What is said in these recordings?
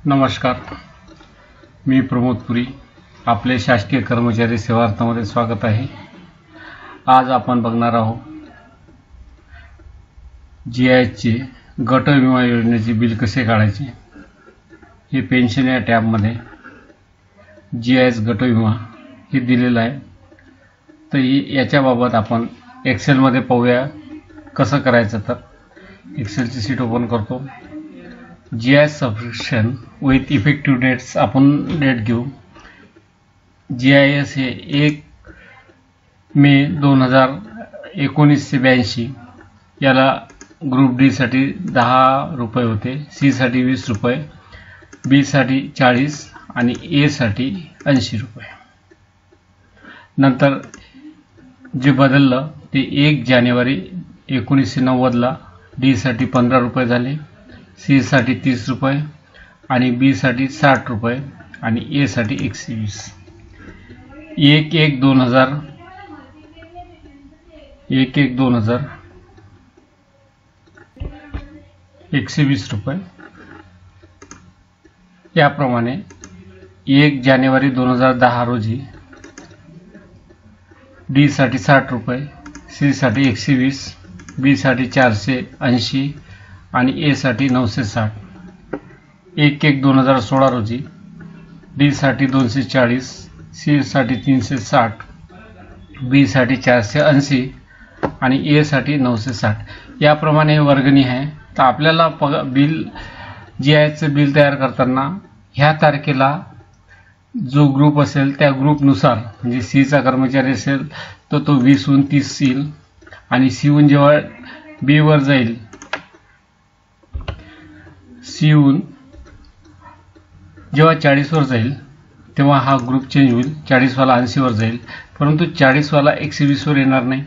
नमस्कार, मी प्रमोद पुरी. आपले शासकीय कर्मचारी सेवार्थामध्ये स्वागत आहे. आज आपण बघणार आहोत जीआयएसचे गट विमा योजनेचे बिल कसे काढायचे. हे पेन्शन या टॅबमध्ये जीआयएस गट विमा हे दिलेलं आहे. तर याच्याबाबत आपण एक्सेलमध्ये पाहूया कसं करायचं. तर एक्सेलची शीट ओपन करतो. GIS subscription with effective dates आपण डेट घेऊ. जीआयएस हे 1 मे 2019 से 82. याला ग्रुप डी साठी 10 रुपये होते, सी साठी 20 रुपये, बी साठी 40 आणि ए साठी 80 रुपये. नंतर जे बदललं ते 1 जानेवारी 1990 ला डी साठी 15 रुपये झाले, सी साठी 30 रुपये आणि बी साठी 60 रुपये आणि ए साठी 120. 1/1/2000 120 रुपये. याप्रमाणे 1 जानेवारी 2010 रोजी डी साठी 60 रुपये, सी साठी 120, बी साठी 480 आणि ए साठी 960. 1/1/2016 रोजी डी साठी 240, सी साठी 360, बी साठी 480 आणि ए साठी 960. याप्रमाणे वर्गणी आहे. तर आपल्याला बिल जीआयएसचं बिल तयार करताना ह्या तारखेला जो ग्रुप असेल त्या ग्रुपनुसार, म्हणजे सीचा कर्मचारी असेल तर तो 20हून 30 येईल आणि सीहून जेव्हा बी वर जाईल, सीहून जेव्हा 40 वर जाईल तेव्हा हा ग्रुप चेंज होईल. 40 वाला 80 वर जाईल, परंतु 40 वाला 120 वर येणार नाही,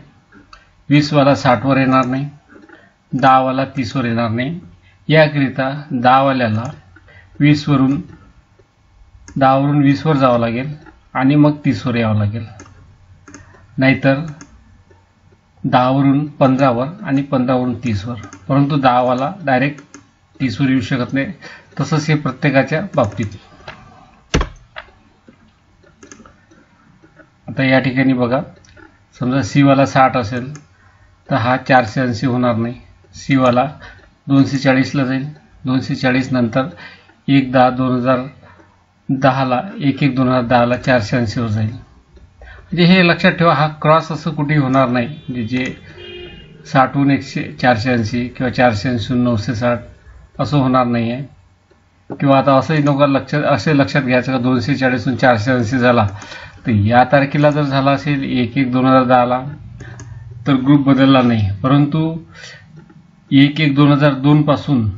20 वाला 60 वर येणार नाही, 10 वाला 30 वर येणार नाही. याकरिता 10 वाल्याला 10 वरून 20 वर जावं लागेल आणि मग 30 वर यावं लागेल. नाहीतर 10 वरून 15 वर आणि 15 वरून 30 वर. परंतु 10 वाला डायरेक्ट 30 वर येऊ शकत नाही. तसंच हे प्रत्येकाच्या बाबतीत. आता या ठिकाणी बघा, समजा सी वाला 60 असेल तर हा 480 होणार नाही. सी वाला 240 ला जाईल, 240 नंतर 1/10/2010 ला 1/1/2010 ला 480 वर जाईल. म्हणजे हे लक्षात ठेवा, हा क्रॉस असं कुठेही होणार नाही. म्हणजे जे 60हून 480 किंवा 480हून 960 असं होणार नाही आहे. किंवा आता असंही असे लक्षात घ्यायचं का 240हून 480 झाला तर या तारखेला जर झाला असेल 1/1/2010 ला तर ग्रुप बदलला नाही, परंतु 1/1/2002 पासून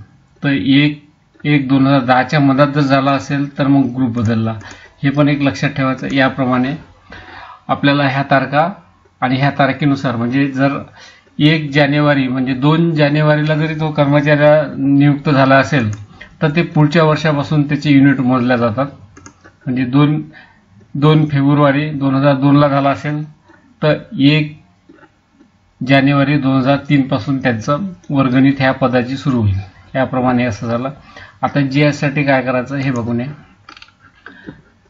तर 1/1/2010 च्या मधात जर झाला असेल तर मग ग्रुप बदलला. हे पण एक लक्षात ठेवायचं. याप्रमाणे आपल्याला ह्या तारखा आणि ह्या तारखेनुसार, म्हणजे जर 1 जानेवारी म्हणजे 2 जानेवारीला जरी तो कर्मचारी नियुक्त झाला असेल तर ते पुढच्या वर्षापासून त्याचे युनिट मोजल्या जातात. म्हणजे 2 फेब्रुवारी 2002 ला झाला असेल तर 1 जानेवारी 2003 पासून त्यांचं वर्गणीत ह्या पदाची सुरू होईल. याप्रमाणे असं झालं. आता जीएस साठी काय करायचं हे बघून या.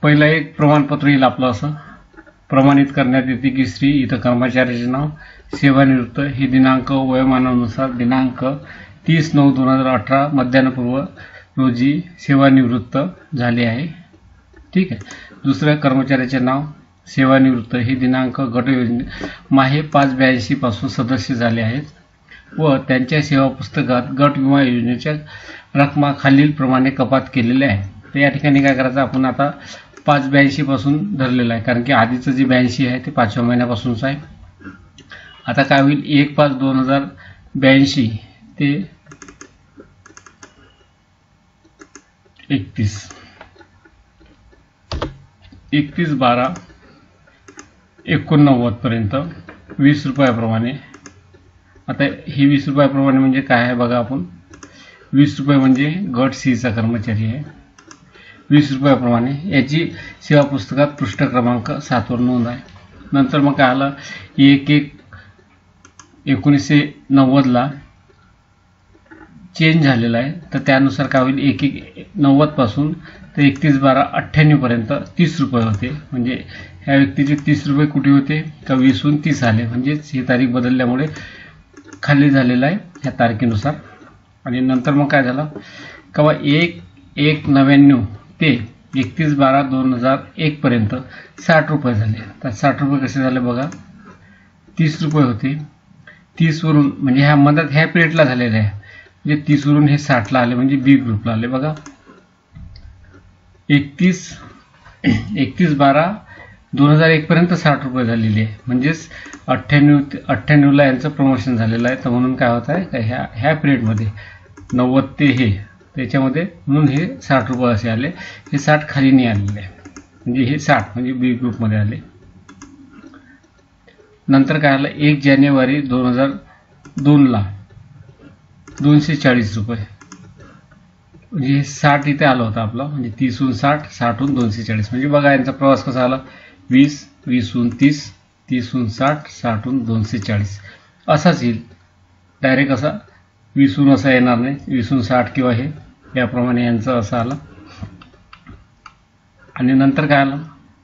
पहिलं एक प्रमाणपत्र येईल आपलं. असं प्रमाणित करण्यात येते की श्री इथं कर्मचाऱ्याचे नाव, सेवानिवृत्त, हे दिनांक वयोमानानुसार दिनांक 30/9/2018 मध्यान्हपूर्व रोजी सेवानिवृत्त झाले आहे. ठीक आहे. दुसऱ्या कर्मचाऱ्याचे नाव, सेवानिवृत्त, हे दिनांक गट योजने माहे 5/82 पासून सदस्य झाले आहेत व त्यांच्या सेवा पुस्तकात गट विमा योजनेच्या रक्कमा खालील प्रमाणे कपात केलेल्या आहे. तर या ठिकाणी काय करायचं, आपण आता 5/82 पासून धरलेलं आहे, कारण की आधीचं जे 82 आहे ते 5व्या महिन्यापासूनच आहे. आता काय होईल, 1/5/2082 ते 31/12/89 पर्यंत 20 रुपयाप्रमाणे. आता हे 20 रुपयाप्रमाणे म्हणजे काय आहे बघा. आपण 20 रुपये म्हणजे गट सीचा कर्मचारी आहे. 20 रुपयाप्रमाणे याची सेवा पुस्तकात पृष्ठ क्रमांक 7 वर नोंद आहे. नंतर मग काय आलं, 1/1/1990 ला चेंज झालेला आहे, तर त्यानुसार काय होईल, 1/1/90 पासून तर 31/12/98 पर्यंत 30 रुपये होते. म्हणजे ह्या व्यक्तीचे 30 रुपये कुठे होते का 20हून 30 आले, म्हणजेच ही तारीख बदलल्यामुळे खाली झालेला आहे ह्या तारखेनुसार. आणि नंतर मग काय झालं का 1/1/99 ते 31/12/2001 पर्यंत 60 रुपये झाले. तर 60 रुपये कसे झाले बघा, 30 रुपये होते, 30 वरून म्हणजे ह्या मदत ह्या पिरियडला झालेले आहे, म्हणजे 30 वरून हे 60 ला आले, म्हणजे बी ग्रुपला आले बघा. 31/12/2001 पर्यंत 60 रुपये झालेली आहे, म्हणजेच 98ला यांचं प्रमोशन झालेलं आहे. तर म्हणून काय होत आहे का ह्या पिरियडमध्ये 90 ते हे त्याच्यामध्ये म्हणून हे 60 रुपये असे आले. हे 60 खाली नाही आलेले आहे, म्हणजे हे 60 म्हणजे बी ग्रुपमध्ये आले. नंतर काय आलं 1 जानेवारी 2002ला 240 रुपये, म्हणजे हे 60 इथे आलं होतं आपलं, म्हणजे 30हून 60, 60हून 240. म्हणजे बघा यांचा प्रवास कसा आला, 20, 20हून 30, 30हून 60, 60हून 240 असाच येईल. डायरेक्ट असा 20हून असा येणार नाही, 20हून 60 किंवा हे याप्रमाणे यांचं असं आलं. आणि नंतर काय आलं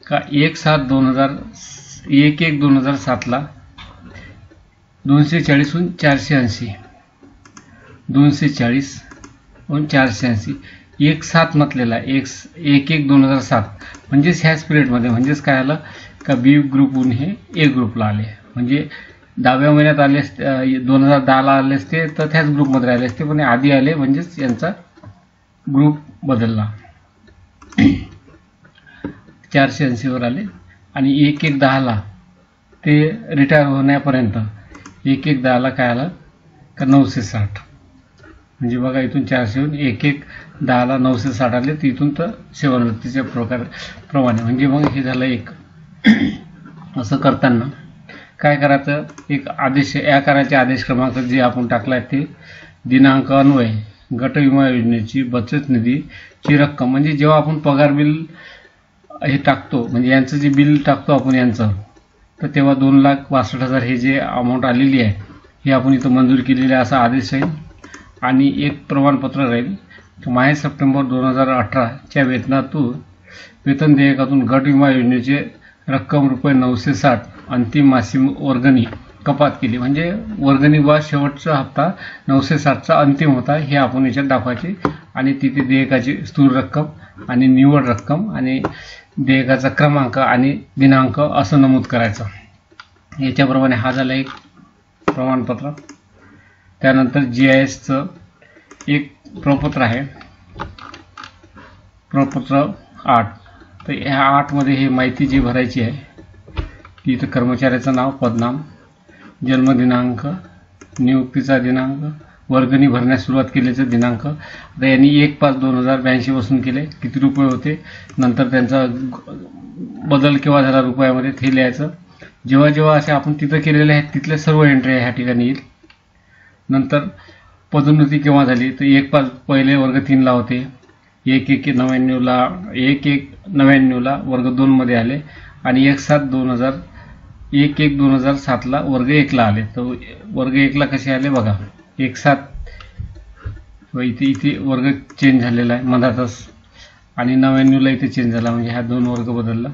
का 1/1/2007ला 240हून 480, 240हून 480, 1/7 म्हटलेला आहे, 1/1/2007 म्हणजेच ह्याच पिरियडमध्ये, म्हणजेच काय आलं का बी ग्रुपहून हे ए ग्रुपला आले. म्हणजे 10व्या महिन्यात आले असते, 2010ला आले असते तर त्याच ग्रुपमध्ये राहिले असते, पण आधी आले म्हणजेच यांचा ग्रुप बदलला. 480 वर आले. आणि 1/1/10ला ते रिटायर होण्यापर्यंत 1/1/10ला काय आलं का 960, म्हणजे बघा इथून 400 होऊन 1/1/10ला 960 आले, तर इथून तर सेवानिवृत्तीच्या प्रमाणे. म्हणजे मग हे झालं एक. असं करताना काय करायचं, एक आदेश या करायचे आदेश क्रमांक जे आपण टाकला आहे ते दिनांक अन्वय गट विमा योजनेची बचत निधीची रक्कम, म्हणजे जेव्हा आपण पगार बिल हे टाकतो, म्हणजे यांचं जे बिल टाकतो आपण यांचं, तर तेव्हा 2,62,000 हे जे अमाऊंट आलेली आहे हे आपण इथं मंजूर केलेली आहे असा आदेश राहील. आणि एक प्रमाणपत्र राहील, माहे सप्टेंबर 2018च्या वेतन देयकातून गट विमा योजनेचे रक्कम ₹960 अंतिम मासिक वर्गणी कपात केली, म्हणजे वर्गणी वा शेवटचा हप्ता 960चा अंतिम होता हे आपण याच्यात दाखवायचे. आणि तिथे देयकाची स्थूल रक्कम आणि निव्वळ रक्कम आणि देयकाचा क्रमांक आणि दिनांक असं नमूद करायचं. याच्याप्रमाणे हा झाला एक प्रमाणपत्र. त्यानंतर GISचं एक प्रपत्र आहे, प्रपत्र 8. तर ह्या 8 मध्ये हे माहिती जी भरायची आहे ती इथं कर्मचाऱ्याचं नाव, पदनाम, जन्मदिनांक, नियुक्तीचा दिनांक, वर्गणी भरण्यास सुरुवात केल्याचा दिनांक. आता यांनी 1/5/2082 पासून केले, किती रुपये होते, नंतर त्यांचा बदल केव्हा झाला रुपयामध्ये ते लिहायचं. जेव्हा जेव्हा असे आपण तिथं केलेले आहेत तिथल्या सर्व एंट्री ह्या ठिकाणी येईल. नंतर पदोन्नती केव्हा झाली, तर 1/5 पहिले वर्ग 3ला होते, 1/1/99ला वर्ग 2 मध्ये आले आणि 1/7/2007ला वर्ग 1ला आले. तर वर्ग 1ला कसे आले बघा, 1/7 इथे वर्ग चेंज झालेला आहे मधातच, आणि 99ला इथे चेंज झाला, म्हणजे हा 2 वर्ग बदलला.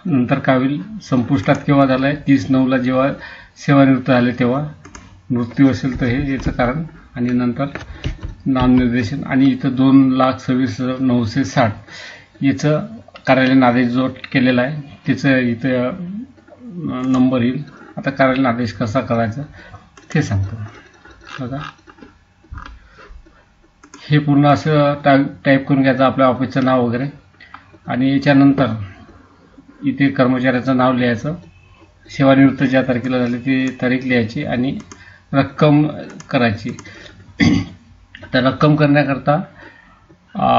नंतर काय होईल, संपुष्टात केव्हा झाला आहे, 30/9ला जेव्हा सेवानिवृत्त झाले तेव्हा. मृत्यू असेल तर हे याचं कारण. आणि नंतर नामनिर्देशन, आणि इथं 2,26,960 याचं कार्यालयीन आदेश जो केलेला आहे त्याचं इथं नंबर येईल. आता कार्यालयीन आदेश कसा करायचा ते सांगतो बघा. हे पूर्ण असं टाईप करून घ्यायचं आपल्या ऑफिसचं नाव वगैरे, आणि याच्यानंतर इथे कर्मचाऱ्याचं नाव लिहायचं, सेवानिवृत्त ज्या तारखेला झाली ती तारीख लिहायची आणि रक्कम करायची. तर रक्कम करण्याकरता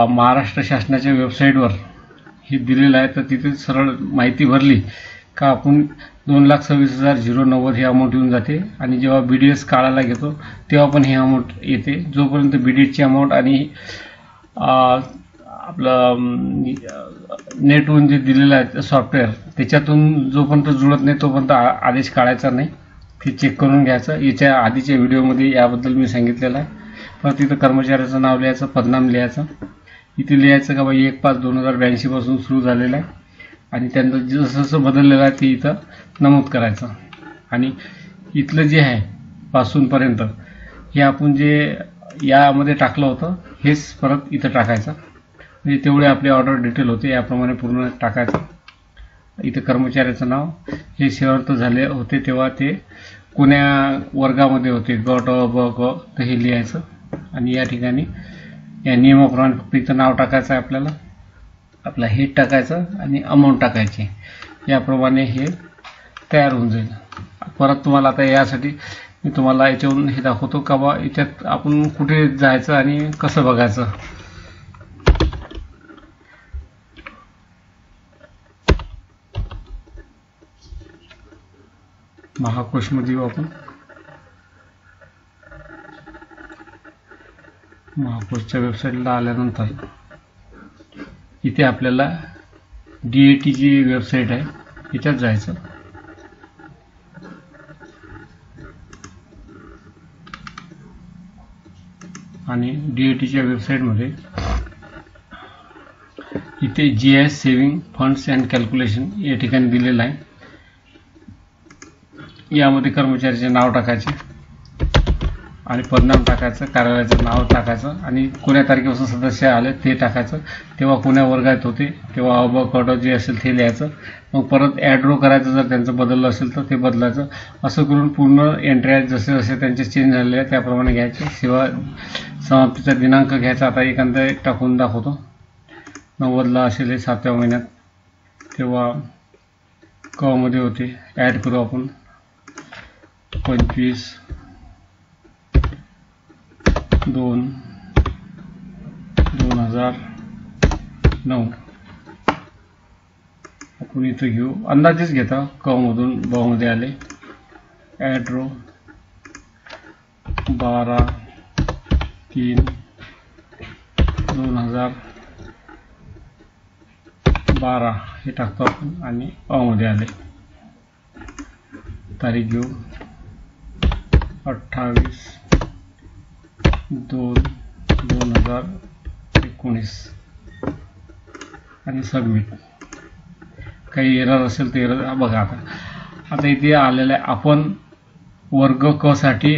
महाराष्ट्र शासनाच्या वेबसाईटवर हे दिलेलं आहे, तर तिथे सरळ माहिती भरली का आपण 2,26,090 हे अमाऊंट येऊन जाते. आणि जेव्हा BDS काढायला घेतो तेव्हा पण हे अमाऊंट येते. जोपर्यंत BDSची अमाऊंट आणि आपलं नेटवरून जे दिलेलं आहे सॉफ्टवेअर त्याच्यातून जोपर्यंत जुळत नाही तोपर्यंत आदेश काढायचा नाही. ते चेक करून घ्यायचं. याच्या आधीच्या व्हिडिओमध्ये याबद्दल मी सांगितलेलं आहे. परत इथं कर्मचाऱ्याचं नाव लिहायचं, पदनाम लिहायचं. इथे लिहायचं का बाई 1/5/2082 पासून सुरू झालेलं आहे आणि त्यांचं जसं जसं बदललेलं आहे ते इथं नमूद करायचं. आणि इथलं जे आहे पासूनपर्यंत हे आपण जे यामध्ये टाकलं होतं हेच परत इथं टाकायचं. म्हणजे तेवढे आपले ऑर्डर डिटेल होते याप्रमाणे पूर्ण टाकायचं. इथं कर्मचाऱ्याचं नाव, हे सेवानिवृत्त झाले होते तेव्हा ते कोण्या वर्गामध्ये होते, गट अ ब ग, तर हे लिहायचं. आणि या ठिकाणी या नियमाप्रमाणे फक्त इथं नाव टाकायचं आहे आपल्याला, आपला हेड टाकायचं आणि अमाऊंट टाकायची. याप्रमाणे हे तयार होऊन जाईल. परत तुम्हाला आता यासाठी मी तुम्हाला याच्यावरून हे दाखवतो का बा याच्यात आपण कुठे जायचं आणि कसं बघायचं. महाकोशमध्ये येऊ आपण. महाकोशच्या वेबसाईटला आल्यानंतर इथे आपल्याला DAT जी वेबसाईट आहे याच्यात जायचं. आणि DATच्या वेबसाईटमध्ये इथे GIS saving funds and calculation या ठिकाणी दिलेलं आहे. यामध्ये कर्मचाऱ्याचे नाव टाकायचे आणि पदनाम टाकायचं, कार्यालयाचं नाव टाकायचं आणि कोण्या तारखेपासून सदस्य आले ते टाकायचं, तेव्हा कोण्या वर्गात होते तेव्हा अ ब क जे असेल ते लिहायचं. मग परत ॲड्रो करायचं, जर त्यांचं बदललं असेल तर ते बदलायचं. असं करून पूर्ण एंट्र्या जसे जसे त्यांचे चेंज झालेले आहे त्याप्रमाणे घ्यायचे. सेवा समाप्तीचा दिनांक घ्यायचा. आता एखादा एक टाकून दाखवतो. 90ला असेल हे 7व्या महिन्यात, तेव्हा क मध्ये होते. ॲड करू आपण 25/2/2009. आपण इथं घेऊ, अंदाजेच घेता. क मधून ब मध्ये आले. ॲड्रो 12/3/2012 हे टाकतो आपण आणि अ मध्ये आले. तारीख घेऊ 28/2/2019 आणि सबमिट. काही एरर असेल तर एरर बघा. आता इथे आलेलं आहे. आपण वर्ग क साठी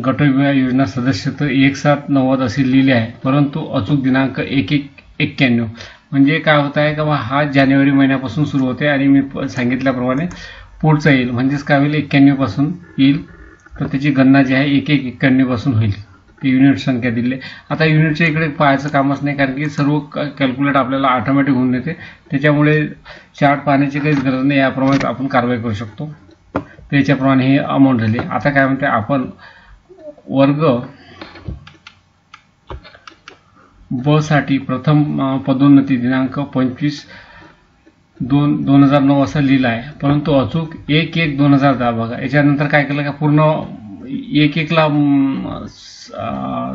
गट विमा योजना सदस्य तर 1/7/90 असे लिहिले आहे, परंतु अचूक दिनांक 1/1/91. म्हणजे काय होत आहे का हा जानेवारी महिन्यापासून सुरू होते आणि मी सांगितल्याप्रमाणे पुढचा येईल. म्हणजेच काय होईल 91 पासून येईल. तर त्याची गणना जी आहे 1/1/91 पासून होईल. ती युनिट संख्या दिली. आता युनिटच्या इकडे पाहायचं कामच नाही, कारण की सर्व कॅल्क्युलेट आपल्याला ऑटोमॅटिक होऊन येते. त्याच्यामुळे चार्ट पाहण्याची काहीच गरज नाही. याप्रमाणे आपण कारवाई करू शकतो. त्याच्याप्रमाणे हे अमाऊंट झाली. आता काय म्हणते आपण वर्ग ब साठी प्रथम पदोन्नती दिनांक 25/2/2009 असा लिहिला आहे, परंतु अचूक 1/1/2010 बघा. याच्यानंतर काय केलं का पूर्ण 1/1ला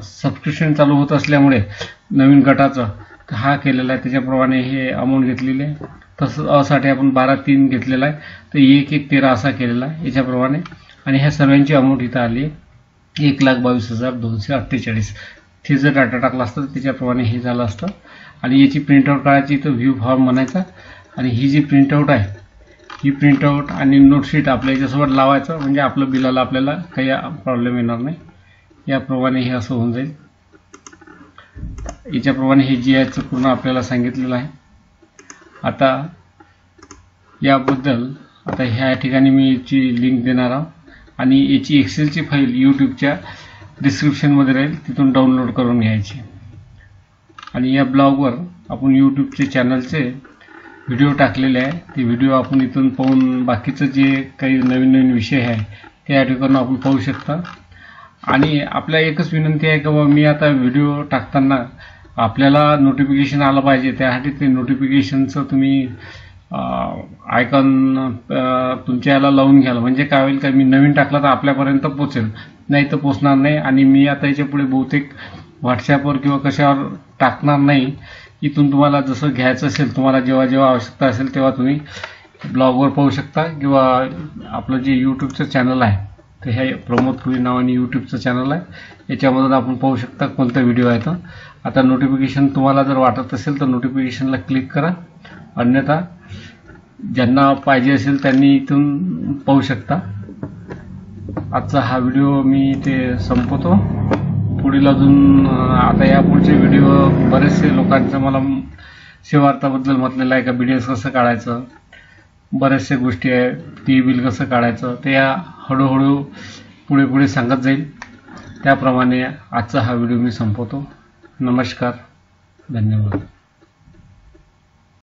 सबस्क्रिप्शन चालू होत असल्यामुळे नवीन गटाचं हा केलेला आहे. त्याच्याप्रमाणे हे अमाऊंट घेतलेली आहे. तसंच अ साठी आपण 12/3 घेतलेला आहे, तर 1/1/13 असा केलेला आहे याच्याप्रमाणे. आणि ह्या सर्वांची अमाऊंट इथं आली 1,22,248. ते जर डाटा टाकला असतं तर त्याच्याप्रमाणे हे झालं असतं. आणि याची प्रिंटआउट काढायची, तर व्ह्यू फॉर्म म्हणायचा. आणि ही जी प्रिंटआउट आहे ही प्रिंटआउट आणि नोटशीट आपल्या याच्यासोबत लावायचं, म्हणजे आपलं बिलाला आपल्याला काही प्रॉब्लेम येणार नाही. याप्रमाणे हे असं होऊन जाईल. याच्याप्रमाणे हे GISचं पूर्ण आपल्याला सांगितलेलं आहे. आता याबद्दल आता ह्या ठिकाणी मी याची लिंक देणार आहे आणि याची एक्सेलची फाईल यूट्यूबच्या डिस्क्रिप्शनमध्ये राहील, तिथून डाउनलोड करून घ्यायची. आणि या ब्लॉगवर आपण यूट्यूबचे चॅनलचे व्हिडिओ टाकलेले आहे. ते व्हिडिओ आपण इथून पाहून बाकीचं जे काही नवीन नवीन विषय आहे त्या ठिकाणी आपण पाहू शकता. आणि आपल्या एकच विनंती आहे की बाबा मी आता व्हिडिओ टाकताना आपल्याला नोटिफिकेशन आलं पाहिजे, त्यासाठी ते नोटिफिकेशनचं तुम्ही आयकॉन तुमच्या याला लावून घ्याल. म्हणजे काय होईल का मी नवीन टाकलं तर आपल्यापर्यंत पोचेल, नाही तर पोचणार नाही. आणि मी आता याच्या पुढे बहुतेक व्हॉट्सॲपवर किंवा कशावर टाकणार नाही. इथून तुम्हाला जसं घ्यायचं असेल, तुम्हाला जेव्हा जेव्हा आवश्यकता असेल तेव्हा तुम्ही ब्लॉगवर पाहू शकता किंवा आपलं जे यूट्यूबचं चॅनल आहे तर हे प्रमोद पुरी नावाने यूट्यूबचं चॅनल आहे. याच्यामधून आपण पाहू शकता कोणता व्हिडिओ आहे. तर आता नोटिफिकेशन तुम्हाला जर वाटत असेल तर नोटिफिकेशनला क्लिक करा, अन्यथा ज्यांना पाहिजे असेल त्यांनी इथून पाहू शकता. आजचा हा व्हिडिओ मी इथे संपवतो. पुढील अजून आता या पुढचे व्हिडिओ बरेचसे लोकांचं मला सेवार्थाबद्दल म्हटलेलं आहे का BDS कसं काढायचं, बऱ्याचशा गोष्टी आहे, टी बिल कसं काढायचं, ते या हळूहळू पुढे सांगत जाईल. त्याप्रमाणे आजचा हा व्हिडिओ मी संपवतो. नमस्कार, धन्यवाद.